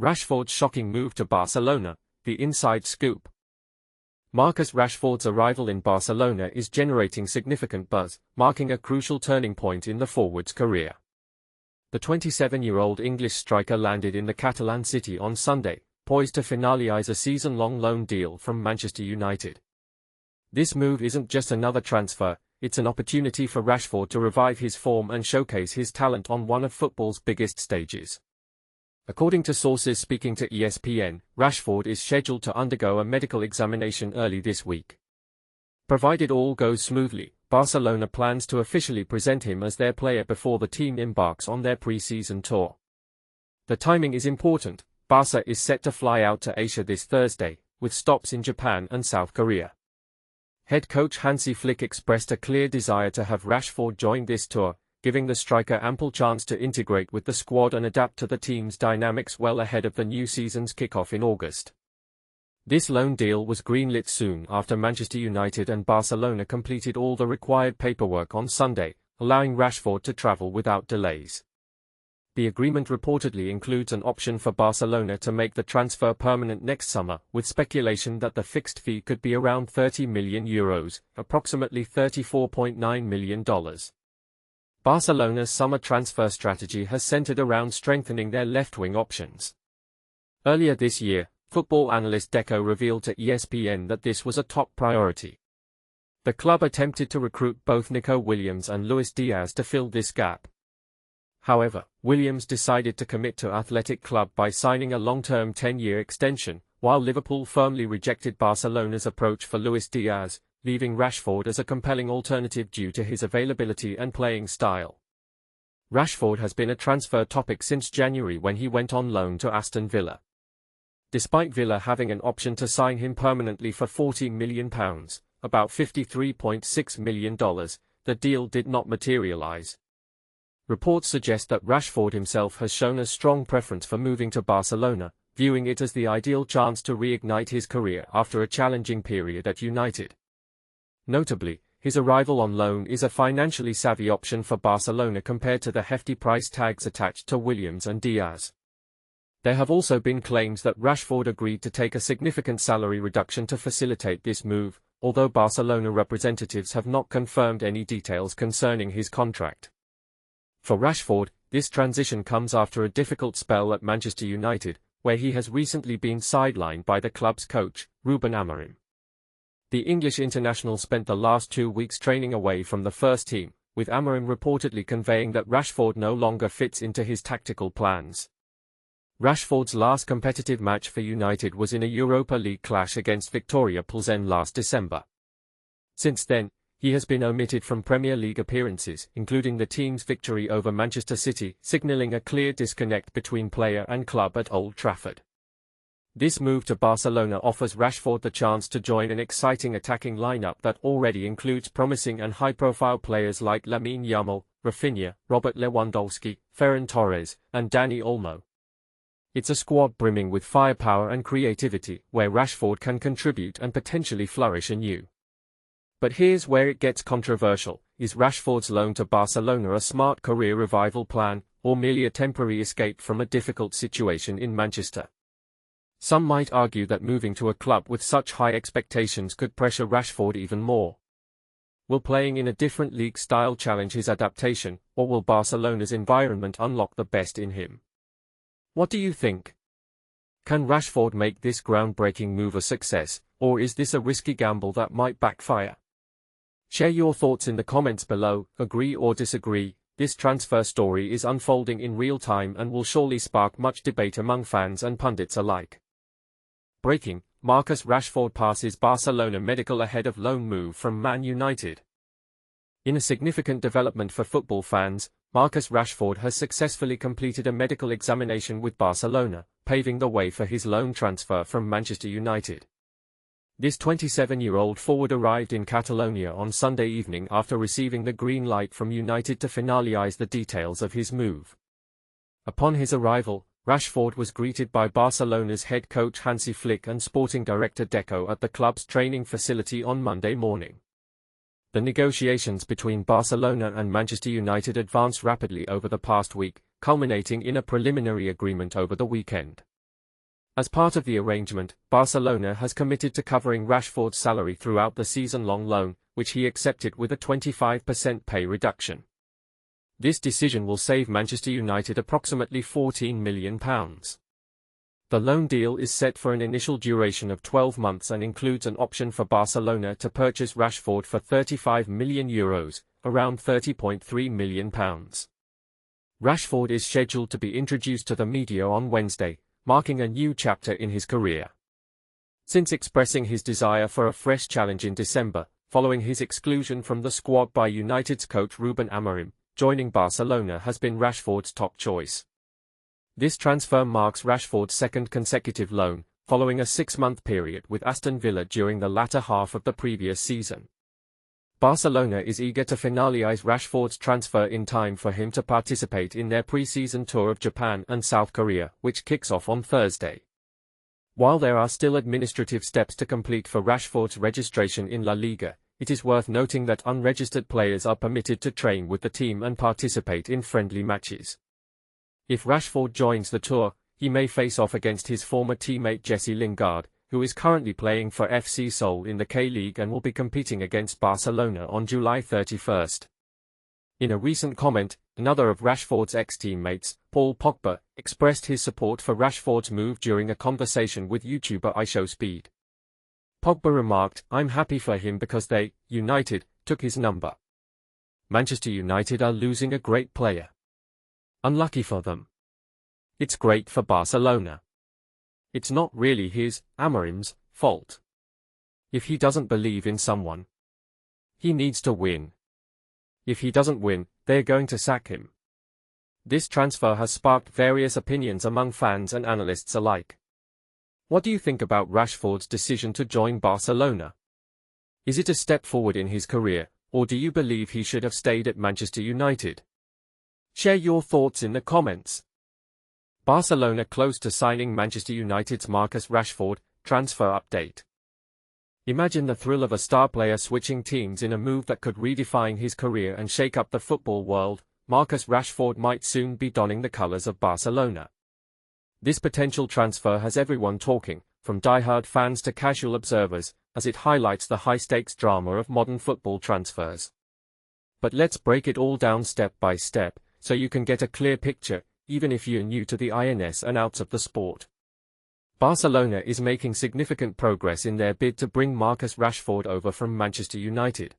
Rashford's shocking move to Barcelona, the inside scoop. Marcus Rashford's arrival in Barcelona is generating significant buzz, marking a crucial turning point in the forward's career. The 27-year-old English striker landed in the Catalan city on Sunday, poised to finalise a season-long loan deal from Manchester United. This move isn't just another transfer, it's an opportunity for Rashford to revive his form and showcase his talent on one of football's biggest stages. According to sources speaking to ESPN, Rashford is scheduled to undergo a medical examination early this week. Provided all goes smoothly, Barcelona plans to officially present him as their player before the team embarks on their pre-season tour. The timing is important. Barca is set to fly out to Asia this Thursday, with stops in Japan and South Korea. Head coach Hansi Flick expressed a clear desire to have Rashford join this tour, giving the striker ample chance to integrate with the squad and adapt to the team's dynamics well ahead of the new season's kickoff in August. This loan deal was greenlit soon after Manchester United and Barcelona completed all the required paperwork on Sunday, allowing Rashford to travel without delays. The agreement reportedly includes an option for Barcelona to make the transfer permanent next summer, with speculation that the fixed fee could be around €30 million, approximately $34.9 million. Barcelona's summer transfer strategy has centered around strengthening their left-wing options. Earlier this year, football analyst Deco revealed to ESPN that this was a top priority. The club attempted to recruit both Nico Williams and Luis Diaz to fill this gap. However, Williams decided to commit to Athletic Club by signing a long-term 10-year extension, while Liverpool firmly rejected Barcelona's approach for Luis Diaz, leaving Rashford as a compelling alternative due to his availability and playing style. Rashford has been a transfer topic since January when he went on loan to Aston Villa. Despite Villa having an option to sign him permanently for £14 million, about $53.6 million, the deal did not materialise. Reports suggest that Rashford himself has shown a strong preference for moving to Barcelona, viewing it as the ideal chance to reignite his career after a challenging period at United. Notably, his arrival on loan is a financially savvy option for Barcelona compared to the hefty price tags attached to Williams and Diaz. There have also been claims that Rashford agreed to take a significant salary reduction to facilitate this move, although Barcelona representatives have not confirmed any details concerning his contract. For Rashford, this transition comes after a difficult spell at Manchester United, where he has recently been sidelined by the club's coach, Ruben Amorim. The English international spent the last 2 weeks training away from the first team, with Amorim reportedly conveying that Rashford no longer fits into his tactical plans. Rashford's last competitive match for United was in a Europa League clash against Victoria Plzen last December. Since then, he has been omitted from Premier League appearances, including the team's victory over Manchester City, signalling a clear disconnect between player and club at Old Trafford. This move to Barcelona offers Rashford the chance to join an exciting attacking lineup that already includes promising and high-profile players like Lamine Yamal, Rafinha, Robert Lewandowski, Ferran Torres, and Dani Olmo. It's a squad brimming with firepower and creativity, where Rashford can contribute and potentially flourish anew. But here's where it gets controversial. Is Rashford's loan to Barcelona a smart career revival plan, or merely a temporary escape from a difficult situation in Manchester? Some might argue that moving to a club with such high expectations could pressure Rashford even more. Will playing in a different league style challenge his adaptation, or will Barcelona's environment unlock the best in him? What do you think? Can Rashford make this groundbreaking move a success, or is this a risky gamble that might backfire? Share your thoughts in the comments below. Agree or disagree? This transfer story is unfolding in real time and will surely spark much debate among fans and pundits alike. Breaking: Marcus Rashford passes Barcelona medical ahead of loan move from Man United. In a significant development for football fans, Marcus Rashford has successfully completed a medical examination with Barcelona, paving the way for his loan transfer from Manchester United. This 27-year-old forward arrived in Catalonia on Sunday evening after receiving the green light from United to finalise the details of his move. Upon his arrival, Rashford was greeted by Barcelona's head coach Hansi Flick and sporting director Deco at the club's training facility on Monday morning. The negotiations between Barcelona and Manchester United advanced rapidly over the past week, culminating in a preliminary agreement over the weekend. As part of the arrangement, Barcelona has committed to covering Rashford's salary throughout the season-long loan, which he accepted with a 25% pay reduction. This decision will save Manchester United approximately £14 million. The loan deal is set for an initial duration of 12 months and includes an option for Barcelona to purchase Rashford for €35 million, around £30.3 million. Rashford is scheduled to be introduced to the media on Wednesday, marking a new chapter in his career. Since expressing his desire for a fresh challenge in December, following his exclusion from the squad by United's coach Ruben Amorim, joining Barcelona has been Rashford's top choice. This transfer marks Rashford's second consecutive loan, following a 6-month period with Aston Villa during the latter half of the previous season. Barcelona is eager to finalise Rashford's transfer in time for him to participate in their pre-season tour of Japan and South Korea, which kicks off on Thursday. While there are still administrative steps to complete for Rashford's registration in La Liga, it is worth noting that unregistered players are permitted to train with the team and participate in friendly matches. If Rashford joins the tour, he may face off against his former teammate Jesse Lingard, who is currently playing for FC Seoul in the K-League and will be competing against Barcelona on July 31st. In a recent comment, another of Rashford's ex-teammates, Paul Pogba, expressed his support for Rashford's move during a conversation with YouTuber iShowSpeed. Pogba remarked, "I'm happy for him because they, United, took his number. Manchester United are losing a great player. Unlucky for them. It's great for Barcelona. It's not really his, Amorim's, fault. If he doesn't believe in someone, he needs to win. If he doesn't win, they're going to sack him." This transfer has sparked various opinions among fans and analysts alike. What do you think about Rashford's decision to join Barcelona? Is it a step forward in his career, or do you believe he should have stayed at Manchester United? Share your thoughts in the comments. Barcelona close to signing Manchester United's Marcus Rashford, transfer update. Imagine the thrill of a star player switching teams in a move that could redefine his career and shake up the football world. Marcus Rashford might soon be donning the colours of Barcelona. This potential transfer has everyone talking, from die-hard fans to casual observers, as it highlights the high-stakes drama of modern football transfers. But let's break it all down step by step, so you can get a clear picture, even if you're new to the ins and outs of the sport. Barcelona is making significant progress in their bid to bring Marcus Rashford over from Manchester United.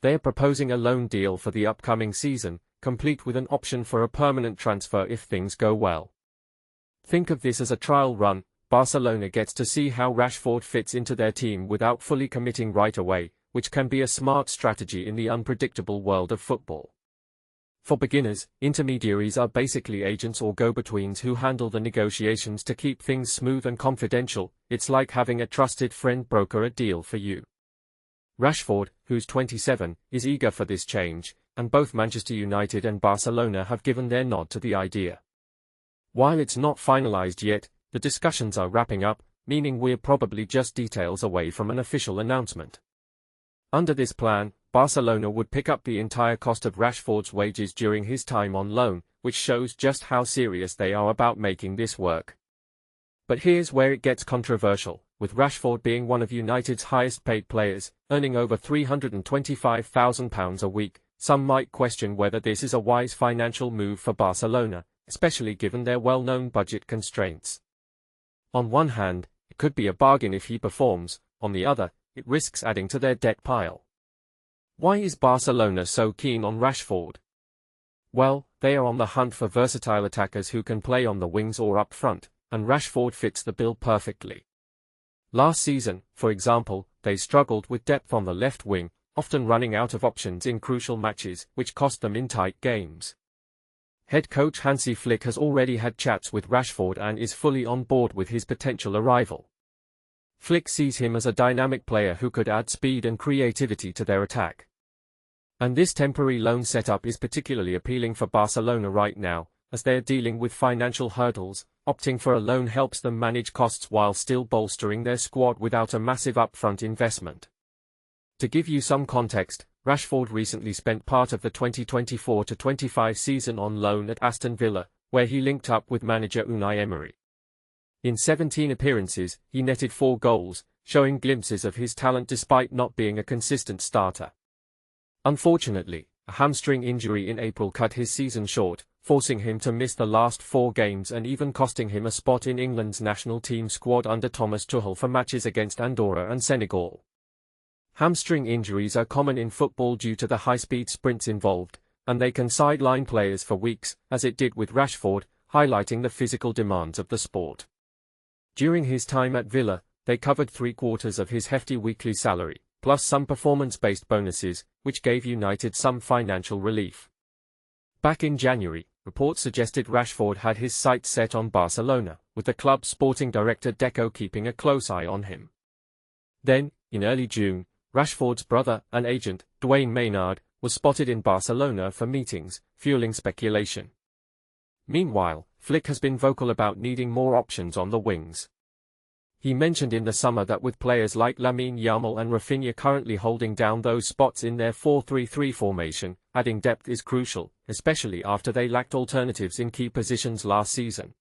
They are proposing a loan deal for the upcoming season, complete with an option for a permanent transfer if things go well. Think of this as a trial run. Barcelona gets to see how Rashford fits into their team without fully committing right away, which can be a smart strategy in the unpredictable world of football. For beginners, intermediaries are basically agents or go-betweens who handle the negotiations to keep things smooth and confidential. It's like having a trusted friend broker a deal for you. Rashford, who's 27, is eager for this change, and both Manchester United and Barcelona have given their nod to the idea. While it's not finalized yet, the discussions are wrapping up, meaning we're probably just details away from an official announcement. Under this plan, Barcelona would pick up the entire cost of Rashford's wages during his time on loan, which shows just how serious they are about making this work. But here's where it gets controversial, with Rashford being one of United's highest-paid players, earning over £325,000 a week. Some might question whether this is a wise financial move for Barcelona, especially given their well-known budget constraints. On one hand, it could be a bargain if he performs, on the other, it risks adding to their debt pile. Why is Barcelona so keen on Rashford? Well, they are on the hunt for versatile attackers who can play on the wings or up front, and Rashford fits the bill perfectly. Last season, for example, they struggled with depth on the left wing, often running out of options in crucial matches, which cost them in tight games. Head coach Hansi Flick has already had chats with Rashford and is fully on board with his potential arrival. Flick sees him as a dynamic player who could add speed and creativity to their attack. And this temporary loan setup is particularly appealing for Barcelona right now, as they are dealing with financial hurdles. Opting for a loan helps them manage costs while still bolstering their squad without a massive upfront investment. To give you some context, Rashford recently spent part of the 2024-25 season on loan at Aston Villa, where he linked up with manager Unai Emery. In 17 appearances, he netted 4 goals, showing glimpses of his talent despite not being a consistent starter. Unfortunately, a hamstring injury in April cut his season short, forcing him to miss the last 4 games and even costing him a spot in England's national team squad under Thomas Tuchel for matches against Andorra and Senegal. Hamstring injuries are common in football due to the high-speed sprints involved, and they can sideline players for weeks, as it did with Rashford, highlighting the physical demands of the sport. During his time at Villa, they covered 3/4 of his hefty weekly salary, plus some performance-based bonuses, which gave United some financial relief. Back in January, reports suggested Rashford had his sights set on Barcelona, with the club's sporting director Deco keeping a close eye on him. Then, in early June, Rashford's brother and agent, Dwayne Maynard, was spotted in Barcelona for meetings, fueling speculation. Meanwhile, Flick has been vocal about needing more options on the wings. He mentioned in the summer that with players like Lamine Yamal and Rafinha currently holding down those spots in their 4-3-3 formation, adding depth is crucial, especially after they lacked alternatives in key positions last season.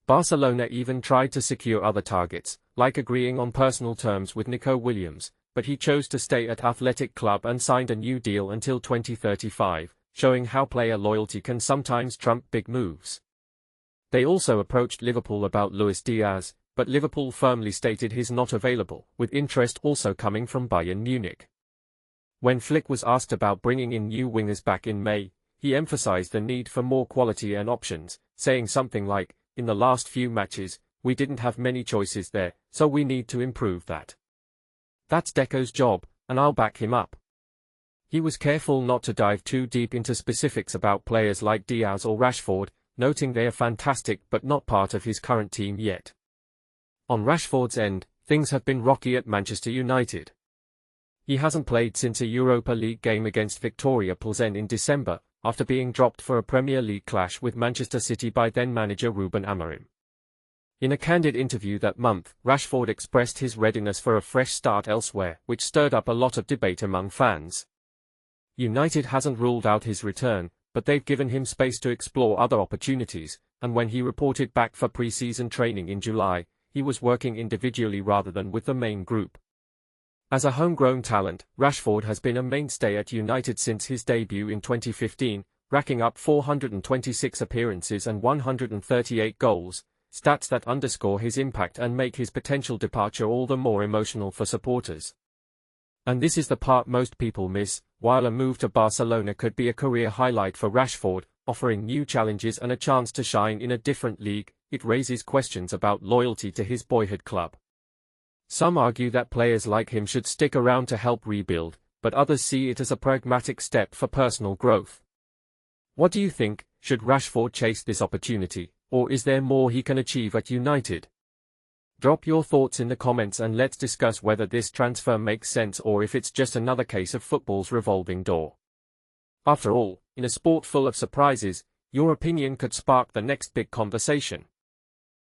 Barcelona even tried to secure other targets, like agreeing on personal terms with Nico Williams, but he chose to stay at Athletic Club and signed a new deal until 2035, showing how player loyalty can sometimes trump big moves. They also approached Liverpool about Luis Diaz, but Liverpool firmly stated he's not available, with interest also coming from Bayern Munich. When Flick was asked about bringing in new wingers back in May, he emphasized the need for more quality and options, saying something like, "In the last few matches, we didn't have many choices there, so we need to improve that. That's Deco's job, and I'll back him up." He was careful not to dive too deep into specifics about players like Diaz or Rashford, noting they are fantastic but not part of his current team yet. On Rashford's end, things have been rocky at Manchester United. He hasn't played since a Europa League game against Victoria Plzen in December, after being dropped for a Premier League clash with Manchester City by then-manager Ruben Amorim. In a candid interview that month, Rashford expressed his readiness for a fresh start elsewhere, which stirred up a lot of debate among fans. United hasn't ruled out his return, but they've given him space to explore other opportunities, and when he reported back for pre-season training in July, he was working individually rather than with the main group. As a homegrown talent, Rashford has been a mainstay at United since his debut in 2015, racking up 426 appearances and 138 goals, stats that underscore his impact and make his potential departure all the more emotional for supporters. And this is the part most people miss: while a move to Barcelona could be a career highlight for Rashford, offering new challenges and a chance to shine in a different league, it raises questions about loyalty to his boyhood club. Some argue that players like him should stick around to help rebuild, but others see it as a pragmatic step for personal growth. What do you think? Should Rashford chase this opportunity, or is there more he can achieve at United? Drop your thoughts in the comments and let's discuss whether this transfer makes sense or if it's just another case of football's revolving door. After all, in a sport full of surprises, your opinion could spark the next big conversation.